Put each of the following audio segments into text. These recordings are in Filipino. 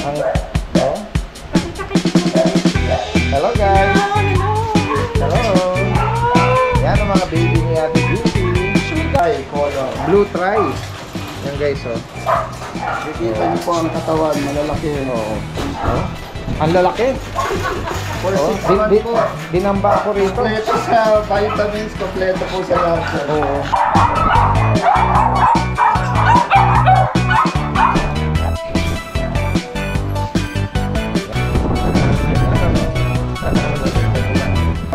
Oh. Hello guys. Hello. Yan ang mga baby ni Ate Beauty. Blue try. Yan guys, oh. Nakikita niyo po ang katawan, malalaki. Oo. Oh. Ang lalaki. Oh, dinamba ako rito. Kompleto sa vitamins, kompleto po sa lahat. Oo.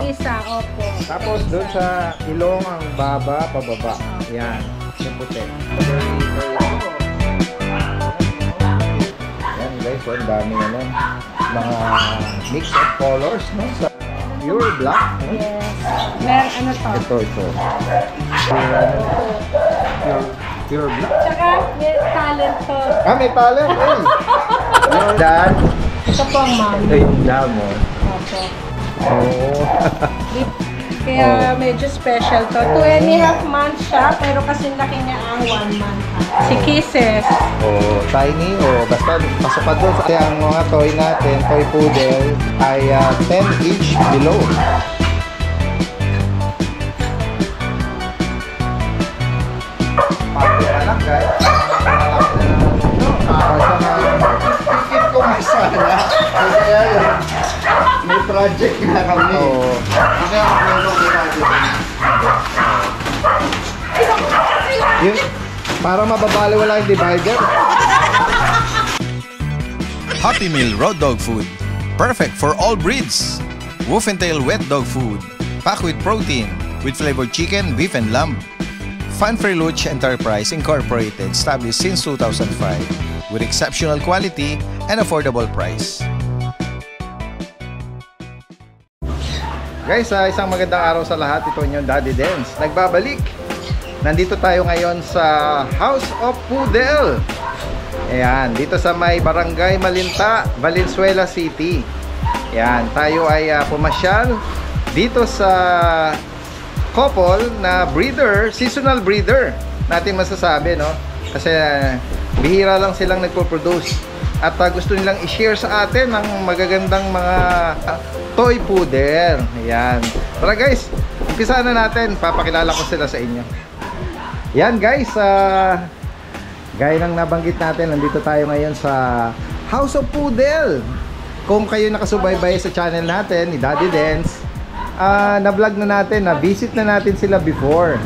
Isa, opo. Tapos doon sa ilong ang baba, pababa. Yan. Yung puti. Yan guys, ang dami ano. Mga mix of colors, no? Sa pure black, no? Yes. Meron ano to? Ito. Pure black. Tsaka may talent to. Ah, may talent, eh. Your dad. Ito po ang mom. Ito yung dad mo. Opo. Oh. Kaya medyo special to. 2.5 months siya, pero kasi laki niya ang 1 month. Si Kisses. Oh, tiny. Oh, basta pasok ka doon. Kasi ang mga toy natin, toy poodle, ay 10 each below. Pati ka lang, guys. Ikit ko nga sana. Kaya yun. May project na kami. Oo. Kaya ako Yun, para mababaliwala yung divider. Happy Meal Raw Dog Food. Perfect for all breeds. Wolf and Tail Wet Dog Food. Packed with protein, with flavored chicken, beef, and lamb. Fun Freluch Enterprise Incorporated, established since 2005, with exceptional quality and affordable price. Guys, isang magandang araw sa lahat. Ito yung Daddy Dance. Nagbabalik. Nandito tayo ngayon sa House of Poodle. Ayan, dito sa may Barangay Malinta, Valenzuela City. Ayan, tayo ay pumasyal dito sa couple na breeder, seasonal breeder natin masasabi, no? Kasi bihira lang silang nagpo-produce at gusto nilang i-share sa atin ng magagandang mga toy poodle. Ayan. Tara guys, umpisa na natin. Papakilala ko sila sa inyo. Yan guys, gaya ng nabanggit natin, nandito tayo ngayon sa House of Poodle. Kung kayo nakasubaybay sa channel natin ni Daddy Dance, na-vlog na natin, na-visit na natin sila before.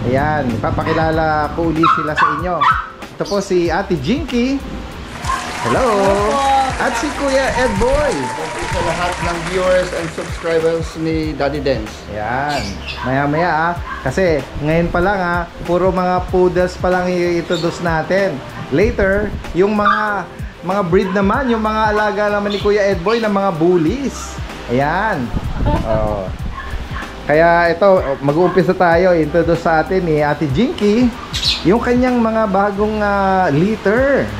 Ayan, papakilala ko ulit sila sa inyo. Ito po si Ate Jinky. Hello! At si Kuya Ed Boy. sa lahat ng viewers and subscribers ni Daddy Dance. Yan. Maya-maya kasi ngayon pa lang puro mga poodles pa lang i-introduce natin. Later, yung mga breed naman, yung mga alaga naman ni Kuya Ed Boy na mga bullies. Ayan. Oh. Kaya ito, mag-uumpisa tayo, introduce sa atin ni Ate Jinky yung kanyang mga bagong litter.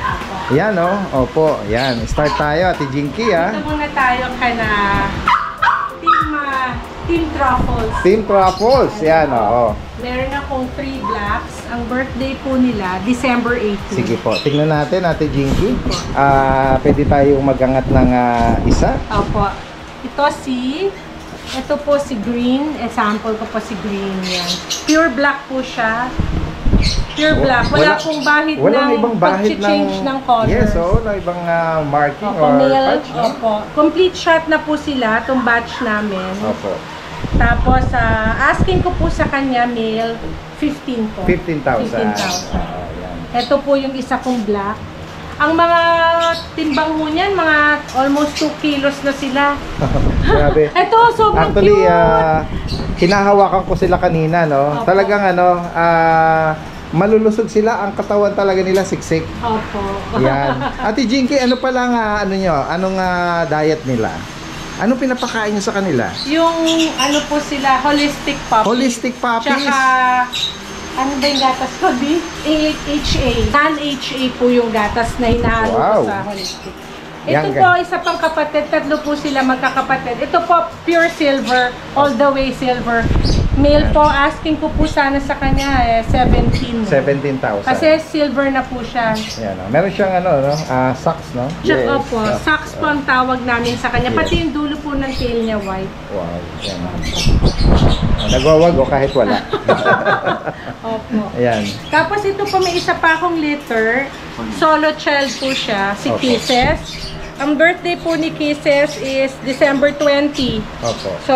Ayan, oh. Opo, ayan. Start tayo, Ate Jinky, Ito muna tayo kana Team Truffles. Team Truffles, yan, oh. Meron akong 3 blacks. Ang birthday po nila, December 18. Sige po, tingnan natin, Ate Jinky. Pwede tayong magangat ng isa. Opo. Ito po si Green. Example ko po si Green. Yan. Pure black po siya. Pure black. Wala pong bahid ng pag-change ng colors. Yes, wala ibang marking Opo, or male, patch, no? opo. Complete shot na po sila, itong batch namin. Opo. Tapos, asking ko po sa kanya, male, 15 po. 15,000. 15,000. Ayan. Ito po yung isa kong black. Ang mga timbang mo niyan, mga almost 2 kilos na sila. Grabe. Ito, sobrang Actually, cute. hinahawakan ko sila kanina, no? Opo. Talagang malulusog sila, ang katawan talaga nila siksik. Opo. Yan. Ate Jinky, ano pa lang anong diet nila? Anong pinapakain niyo sa kanila? Yung ano po sila, holistic puppies. Holistic puppies. Tsaka, ano ba yung gatas ko, B? HA. Non-HA po yung gatas na hinahalo ko sa holistic. Ito po, isa pang kapatid. 3 po sila magkakapatid. Ito po, pure silver. All the way silver. Male po, asking ko po sana sa kanya 17. 17,000. Kasi silver na po siya. Yan, no? Meron siyang socks, no? Check po, socks po ang tawag namin sa kanya. Yes. Pati yung dulo po ng tail niya white. Wow, yan. Nagwawag o kahit wala. Opo. Ayan. Tapos ito po may isa pa akong litter. Solo child po siya, si Opo. Kisses. Ang birthday po ni Kisses is December 20. Opo. So,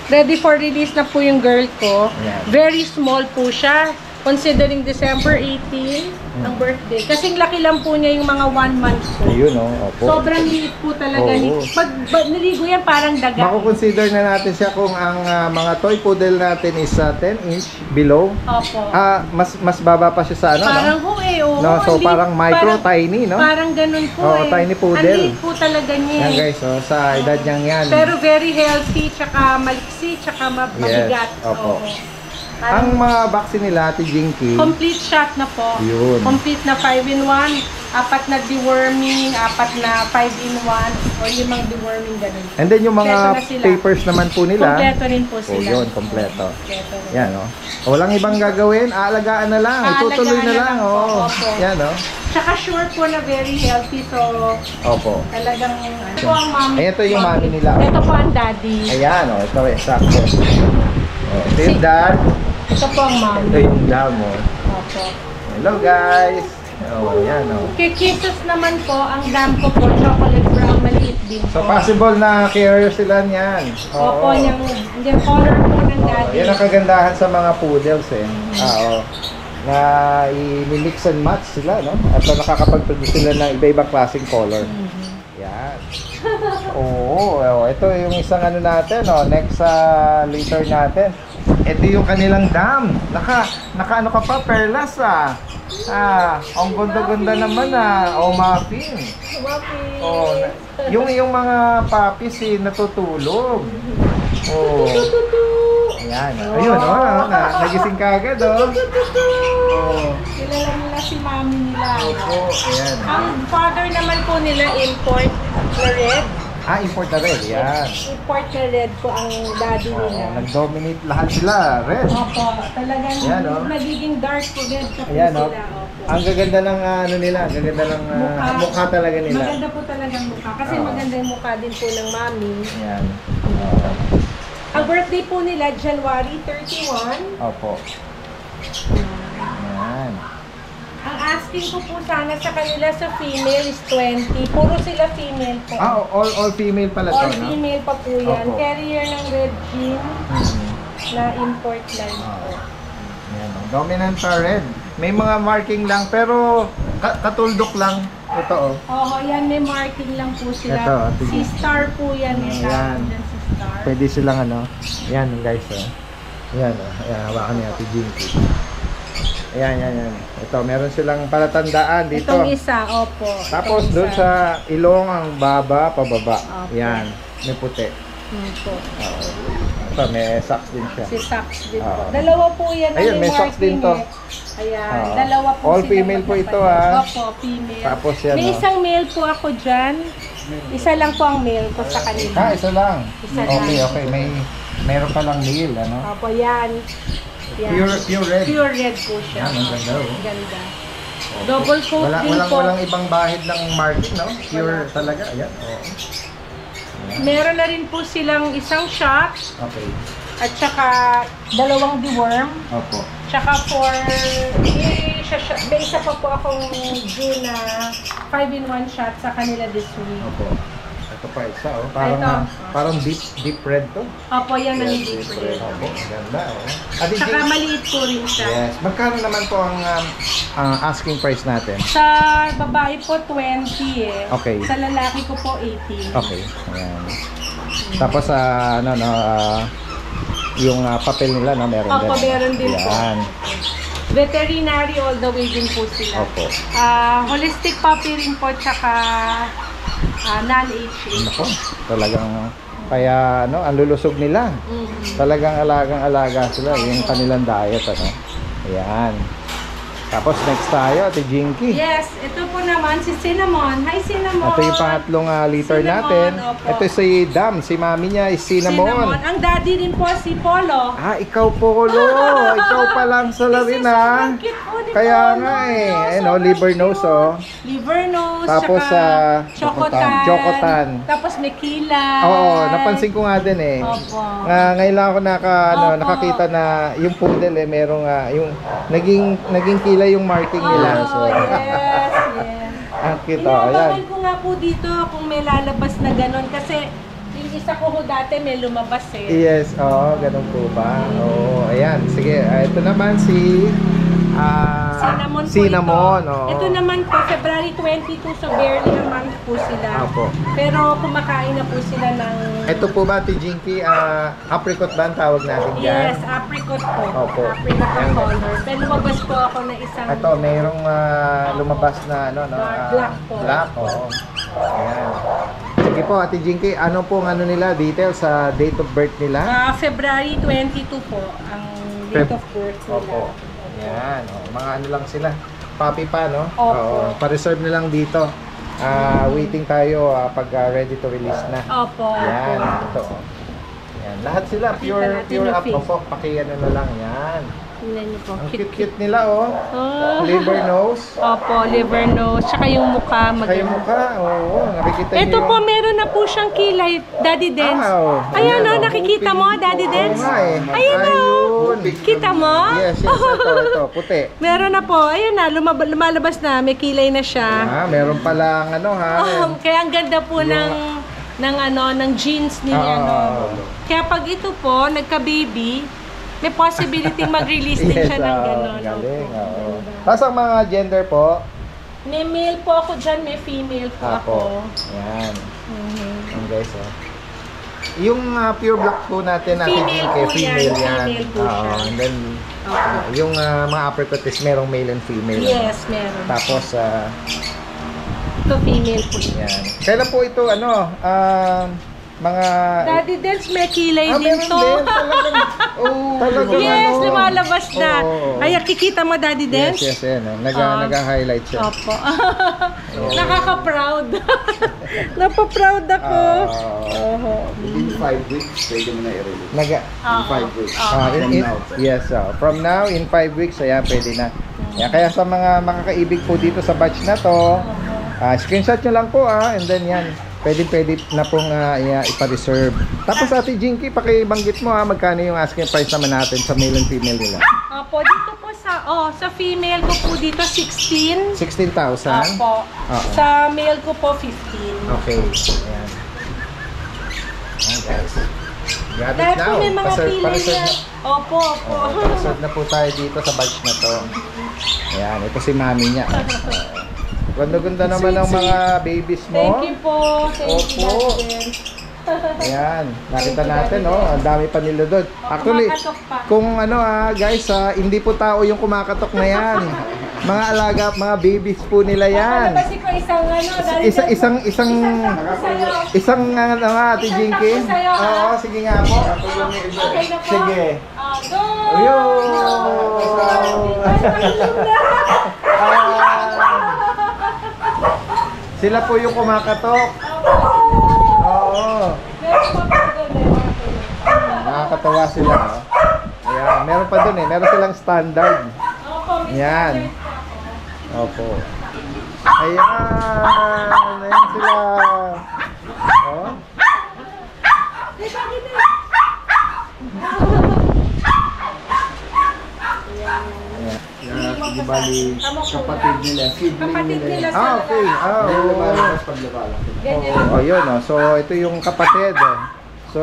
ready for release na po yung girl ko. Ayan. Very small po siya. Considering December 18 ang birthday. Kasing laki lang po niya yung mga 1 month po. Ayun, no? Opo. Sobrang liit po talaga. Oo. Pag niligo yan, parang daga. Mako-consider na natin siya kung ang mga toy poodle natin is 10 inch below. Opo. Mas baba pa siya sa ano, Parang no? oo. No, so Ang liit, parang micro, tiny, no? Parang ganun po Oo, tiny poodle. Ang liit po talaga niya. Yan guys, sa edad niyang yan. Pero very healthy, tsaka maliksi, tsaka mabigat. opo. Oo. Ang mga vaccine nila, Ate Jinky, Complete shot na po. Yun. Complete na 5-in-1, 4 na deworming, 4 na 5-in-1, o 5 deworming ganun. and then yung mga Kompleto na sila. papers naman po nila. Kompleto rin po sila. yun, kompleto. Kompleto rin. Yan, no? Walang ibang gagawin, aalagaan na lang, itutuloy na lang. po, Oh. opo. Yan, no? Tsaka sure po na very healthy, so Opo. talagang ito ang mommy. Ay, ito yung mommy nila. Ito po ang daddy. Ayan, ito sakto. Ito yung dad, Ito po ang mommy. ito yung dad mo. Opo. Hello guys! Yan, Kay Kisses naman po, ang dam ko po, chocolate brown, maliit din po. So, possible na carrier sila niyan. Opo, yung color po ng daddy. Yan ang kagandahan sa mga poodles, eh. Oo. Na i-mix and match sila, no? At nakakapag-produce sila ng iba-ibang klaseng color. Yan. Oo, ito yung isang ano natin, next litter natin. Ito yung kanilang dam. Naka ano ka pa, perlas ang ganda-ganda naman muffin. Muffin. Yung mga puppies natutulog. Ayan. Ayun, nagising ka agad, Kilala nila si mami nila. Ayan. Ang father naman po nila import na red. Import na red. Yan. Import na red po ang daddy nila. Nag-dominate lahat sila. Red. Opo, talagang Ayan, nagiging dark po red po Ayan, sila. Opo. Ang gaganda ng ano nila. Ang gaganda ng mukha talaga nila. Maganda po talagang mukha. Kasi maganda yung mukha din po ng mami. Ayan. Ang birthday po nila, January 31. Opo. Ayan. Ang asking ko po sana sa kanila sa female is 20. Puro sila female po. All female pala to, All no? female pa po yan. Opo. Carrier ng red jean na import line po. Ayan, dominant sa red. May mga marking lang, pero katuldok lang. Ito, Oo, yan may marking lang po sila. Ito, tingnan. Si Star po yan. May Ayan. tawag dyan si Star. Pwede silang Ayan, guys, Ayan, Ayan, hawakan niya, Ate Jinky. Ayan. Ito, meron silang palatandaan dito. Itong isa, opo. Tapos Itong doon isa. sa ilong ang baba, pababa. Opo. Yan, may puti. Opo. Ito, may socks din siya. Si Sax din po. Oo. Dalawa po yan. Ayun, may socks din to. Ayan, Oo. dalawa po All silang female po ito, magkapatid. Opo, female. Tapos yan, May isang male po ako dyan. Isa lang po ang male ko sa kanila. Isa lang. Isa Okay, lang. Meron pa lang meal, Opo, yan. Yan. Pure red. Pure red po siya. Yan, ang ganda, Ganda. Double coat din po. Walang ibang bahid ng marking, no? Pure talaga. Ayan, Meron na rin po silang isang shot Okay. at saka dalawang deworm. Opo. Tsaka may isa pa po akong due na 5-in-1 shot sa kanila this week. Opo. Ito pa isa, Ito. Parang deep red to. Opo, yan ang hindi Deep po red. rin. Opo, ganda, Ate Tsaka Jinky, maliit po rin siya. yes. Magkano naman po ang asking price natin? Sa babae po 20 Okay. Sa lalaki ko po 18. Okay. Ayan. Tapos yung papel nila meron din. Opo, meron din po. Yan. Veterinary all the way din po sila. Opo. Holistic puppy rin po, tsaka non-HA. Nako, talagang kaya ang lulusog nila. Talagang alagang-alaga sila yung kanilang diet, Ayan. Tapos next tayo, Ate Jinky. Yes, ito po naman si Cinnamon. Hi, Cinnamon! Ito yung pangatlong liter Cinnamon, natin. opo. Ito si Dam, si mami niya is Cinnamon. Ang daddy din po si Polo. Ah, ikaw Polo. Ikaw pa lang sa larin Sobrang cute po ni Kaya Polo, nga eh. no? Ano, Sobrang liver nose cute. oh. Liver nose, Tapos tsaka Chocotan. chocotan. Chocotan. Tapos may kilay. Oo, napansin ko nga din eh. Opo. Ngayon lang ako Opo. nakakita na yung poodle eh, merong yung naging kilay yung marking nila. So, yes. ang cute oh. Ayan. Inaabangan ko nga po dito kung may lalabas na ganon kasi yung isa ko ho dati may lumabas eh. Yes, oo, ganun po ba? Oo, ayan. Sige, ito naman si Cinnamon po Cinnamon, ito. oo. Ito naman po, February 22, so barely a month po sila. Opo. Pero kumakain na po sila ng... Ito po ba, Ate Jinky, apricot ba ang tawag natin dyan? Yes, apricot po. Opo. Apricot ang color. Pero lumabas po ako na isang... Ito, mayroong lumabas na Black po. Black, oo. Ayan. Sige po, Ate Jinky, ano pong nila, details sa date of birth nila? February 22 po, ang date of birth nila. Opo. Ayan, mga ano lang sila. Puppy pa, no? Opo. Oo, pa-reserve na lang dito. Waiting tayo pag ready to release na. Opo. Yan, opo. ito. Yan, lahat sila Pakita natin pure yung up. face. Opo, pakiano na lang yan. Tingnan niyo po. Ang Cute, cute-cute nila, oh. Oh. Liver nose. Opo, liver nose. Tsaka yung mukha Saka yung mukha, oo. Nakikita niyo Ito po, meron na po siyang kilay, Daddy Dens. Wow. Ayan Ayan, o, oh. nakikita mo, Daddy Oo Dens? nga eh. Ayan o. Ayun. Kita mo? Yes, ito, puti. Meron na po. Ayan na, lumalabas na. May kilay na siya. Meron palang ha. Kaya ang ganda po ng jeans niya. Ah. Kaya pag ito po, nagka-baby, may possibility mag-release din siya ng gano'n. Galing, Opo. oo. Tapos ang mga gender po, May male po ako dyan, may female po ako. Yan. Mhm. Yan guys, oh. Yung pure black po natin natin Female kay po female yan, yan. female po Oo, siya. and then Opo. yung mga apricot is merong male and female. Yes, meron. Tapos Ito female po. yan. Kailan po ito mga Daddy Dens, may kilay din meron to. din talagang talagang Yes, lumalabas na. Oo. Ay, kikita mo, Daddy Dens? Yes, yan. Ah. Nag-highlight siya. Opo. Nakaka-proud. Napaproud ako. Oho. In 5 weeks, pwede mo na i-release. Ah, In 5 weeks. Yes, from now, in 5 weeks, ayan, pwede na. Yan, kaya sa mga makakaibig po dito sa batch na to, screenshot nyo lang po and then yan, pwede na pong ipa-reserve. Tapos Ate Jinky, pakibanggit mo magkano yung asking price naman natin sa male and female nila? Opo, dito po sa female ko po dito 16. 16,000? Opo. Oo. Sa male ko po 15. Okay, ayan. Ayan guys. Got it Dahil po now. may mga kilay Pa-reserve na. Opo, opo. Pa-reserve na po tayo dito sa batch na to. Ayan, ito si mami niya. Ganda-ganda naman ng mga babies mo. Thank you po. Thank you, Opo. Daddy Dens. Ayan, nakita natin, Daddy Dens. ang dami pa nila doon. Actually, Kumakatok pa. kung guys, hindi po tao yung kumakatok na yan. Mga alaga, mga babies po nila yan. Kasi po isang Daddy Dens. Isang Ate Jinky. Isang sa'yo, Oo, sige nga po. Okay na po. Sige. Go! Sila po yung kumakatok. Oo. Nakakatawa sila. Ayan, meron pa dun meron silang standard. Yan. Opo. Ayan. Ayan sila. Oh. Di bali, kapatid nila, sibling Kapatid nila nila. sa Okay. Hindi lumalabas pag lumalaki. Ganyan. Yun. So, ito yung kapatid. So,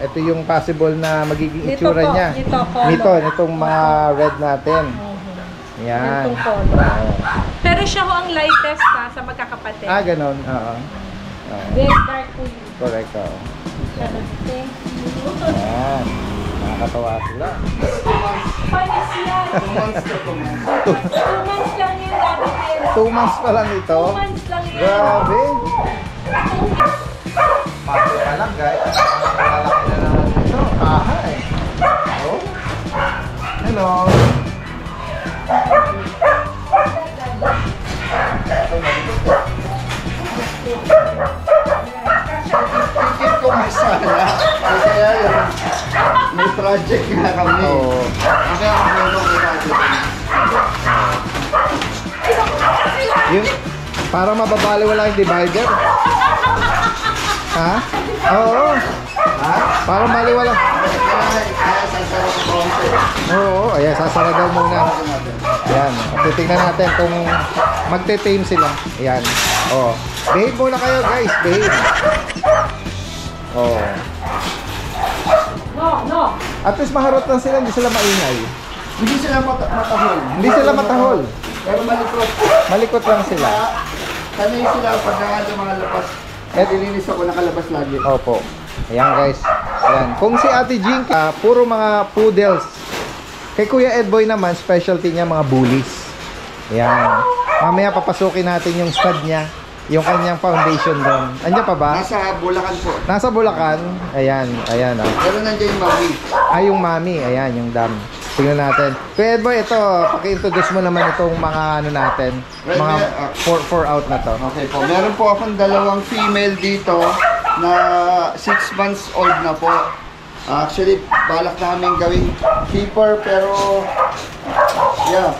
ito yung possible na magiging Nito itsura po, niya. nito, color. Nitong mga red natin. Yan. Itong color. Pero siya ho ang lightest sa magkakapatid. Ganon. Oo. Very dark po yun. Correct. Oo. Thank you. Yan. Nakakatawa sila. Panis yan. 2 months to 2 months. 2 months lang yun, Daddy Dens. 2 months pa lang ito. 2 months lang yun. Grabe. Pato pa lang, guys. Lalaki na naman ito. Oh. Hello. Certificate ko nga sana. Kaya yun, may project nga kami. Oo. Kaya ako meron ko project. Yun, para mababaliwala yung divider. Ha? Oo. Ha? Para maliwala. Kaya sasarap ko konti. Oo, ayan, sasara daw muna. Ayan, titingnan natin kung magte-tame sila. Ayan. Oh. Behave muna kayo, guys. Behave. Oh. No. At least maharot lang sila, hindi sila maingay. Hindi sila matahol. Hindi sila matahol. Pero malikot. Malikot lang sila. Sanay sila pag mga lapas. Nilinis ako, nakalabas lagi. Opo. Ayan, guys. Ayan. Kung si Ate Jing, puro mga poodles. Kay Kuya Edboy naman, specialty niya mga bullies. Ayan. Mamaya papasukin natin yung stud niya. Yung kanyang foundation doon. Andiyan pa ba? Nasa Bulacan po. Nasa Bulacan. Ayan. Ayan. Oh. Pero nandiyan yung mami. Yung mami. Ayan, yung dam. Tingnan natin. Kuya Edboy, ito. Paki-introduce mo naman itong mga ano natin. Well, Mga 4 out na to. Okay po. Meron po akong dalawang female dito na 6 months old na po. Actually, balak namin gawing keeper pero yeah.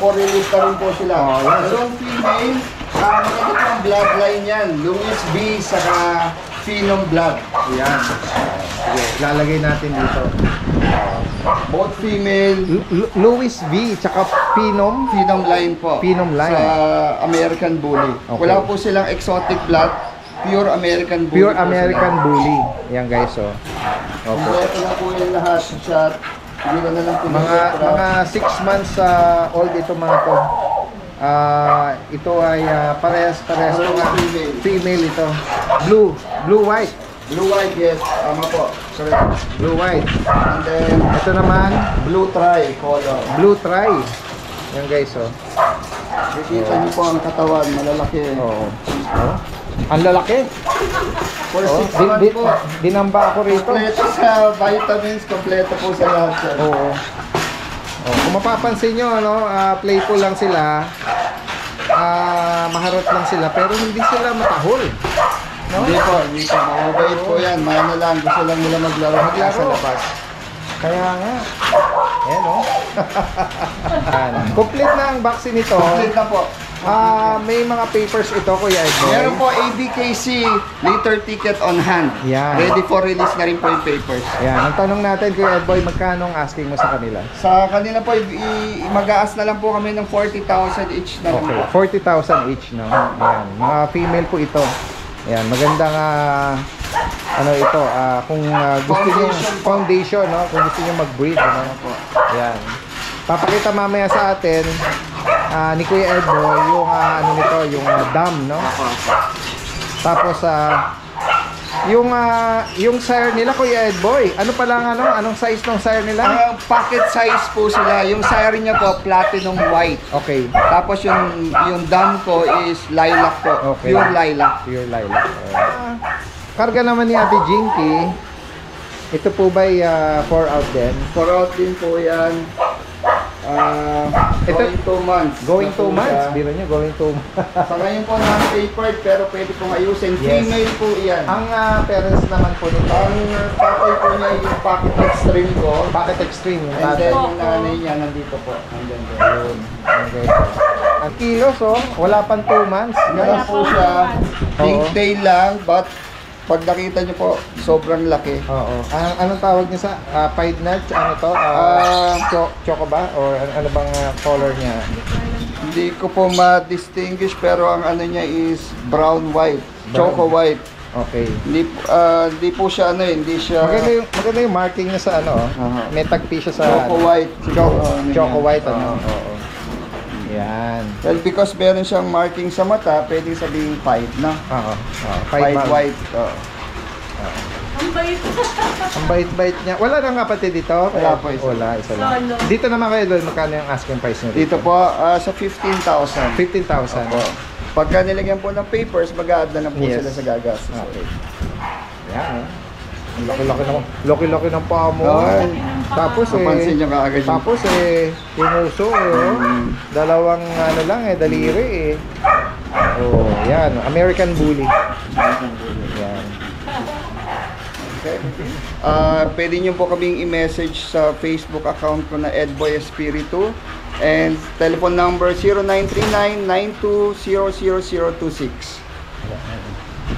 For release na rin po sila. Dalawang female. Maganda po ang bloodline yan. Louis B. saka Phenom blood. Ayan. Sige, lalagay natin dito. Both female. Louis V. Tsaka Phenom. Phenom line po. Phenom line. Sa American Bully. Okay. Wala po silang exotic blood. Pure American Bully. Pure po American sila. Bully. Ayan, guys, oh. Opo. Kompleto na po yung lahat. Shot. Hindi ko na lang Mga 6 months old ito mga to. Ito ay parehas to nga. Female ito. Blue white. Blue white, yes. Tama po. Correct. Blue white. And then, Ito naman, blue tri color. blue tri. Ayan, guys, oh. Nakikita niyo po ang katawan, malalaki. Oo. Oh. Ang lalaki. For Oh, 6 months po. dinamba ako rito. Kompleto sa vitamins, kompleto po sa lahat. Sir. Oo. Oh, kung mapapansin nyo, ano, playful lang sila. Maharot lang sila, pero hindi sila matahol. No? Hindi po. Mababait po yan. Mana lang. Gusto lang nila maglaro sa labas. Kaya nga. Ayan, oh. Ayan. Complete na ang vaccine nito. Complete na po. May mga papers ito, Kuya Edboy. Meron po ABKC litter ticket on hand. Yan. Ready for release na rin po yung papers. Ayan. Ang tanong natin, Kuya Edboy, magkano ang asking mo sa kanila? Sa kanila po, mag-aas na lang po kami ng 40,000 each na lang Okay, po. 40,000 each, no? Ayan, mga female po ito. Ayan, magandang ano ito, kung gusto niyo foundation, no? Kung gusto niyo mag-breed, ano po. Ayan. Papakita mamaya sa atin ni Kuya Edboy yung ano nito, yung dam, no? Tapos yung sire nila, Kuya Edboy, ano pa lang anong size ng sire nila? Pocket size po sila. Yung sire niya po, platinum white. Okay. Tapos yung dam ko is lilac po. Okay. Pure lilac. Pure lilac. Karga naman ni Ate Jinky. Ito po ba 4 out din? For out din po yan. Going 2 months. Going Na 2 po months? siya. Biro nyo, going 2 months. Sa ngayon po non-papered pero pwede pong ayusin. Yes. Female po yan. Ang parents naman po nito, Ang tatay po niya yung pocket extreme ko. Pocket Extreme yung And tatay. then yung nanay niya nandito po. Nandun po. Yun. Okay. Ang kilos, wala pang 2 months. Meron po siya. Big Oo. tail lang but pag nakita niyo po, sobrang laki. Oo. Anong tawag niya sa pied nut? Ano to? Choco ba? Or ano bang color niya? Hindi ko po ma-distinguish pero ang ano niya is brown white, choco white. Okay. Hindi po siya hindi siya Maganda yung marking niya sa ano, Aha. may tagpi siya sa choco white. Choco white, ano? Oo. Oo. Yan. Well, because meron siyang marking sa mata, pwedeng sabihin pied na. Oo. Pied white. Ang bait. Ang bait-bait niya. Wala nang kapatid dito? Wala po, isa. Wala, isa lang. Solo. Dito naman kayo doon, magkano yung asking price niyo Dito po sa 15,000. 15,000. Opo. Pagka nilagyan po ng papers, mag-a-add na po Yes. sila sa gagastos. Okay. Yan, Ang laki-laki ng paa mo. Ay, Tapos napansin niyo kaagad yun. Tapos yung uso, dalawang ano lang daliri Oh, yan. American Bully. Yan. Okay. Pwede nyo po kaming i-message sa Facebook account ko na Edboy Espiritu and telephone number 0939-92000026.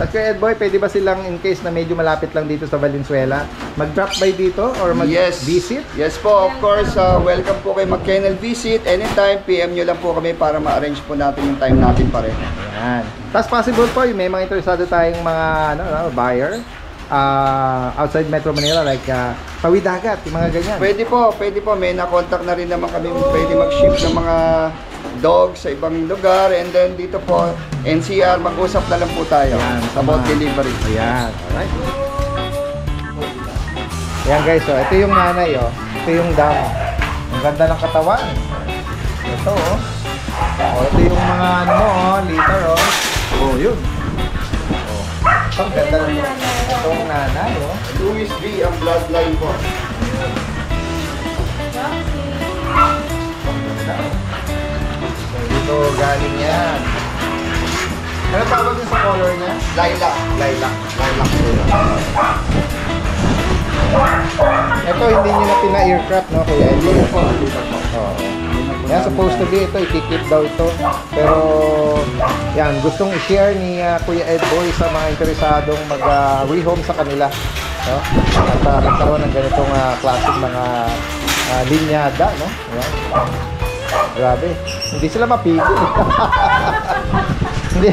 At kay Edboy, pwede ba silang in case na medyo malapit lang dito sa Valenzuela, mag-drop by dito or mag-visit? Yes po, of course. Welcome po kayo mag-kennel visit. Anytime, PM nyo lang po kami para ma-arrange po natin yung time natin pareho. Yan. Tapos possible po, may mga interesado tayong mga buyer outside Metro Manila like Pawidagat, yung mga ganyan. Pwede po. May na-contact na rin naman kami. Pwede mag-ship ng mga dog sa ibang lugar, and then dito po NCR, mag-usap na lang po tayo about delivery. Ayan, alright. Ayan guys, so ito yung nanay, ito yung dam. Ang ganda ng katawan. Ito ito yung mga liter yun. Ang ganda ng itong nanay, Louis B ang bloodline po. Dito galing yan. Ano tawag din sa color niya? Lilac. Ito hindi nyo na pina-aircraft, no? Kuya Eddie. Oo. Yan, supposed to be ito, ikikip daw ito. Pero, yan, gustong i-share ni Kuya Edboy sa mga interesadong mag-rehome sa kanila. No? At magkaroon ng ganitong klaseng mga linyada, no? Ayan. Grabe. Hindi sila mapigil. Hindi.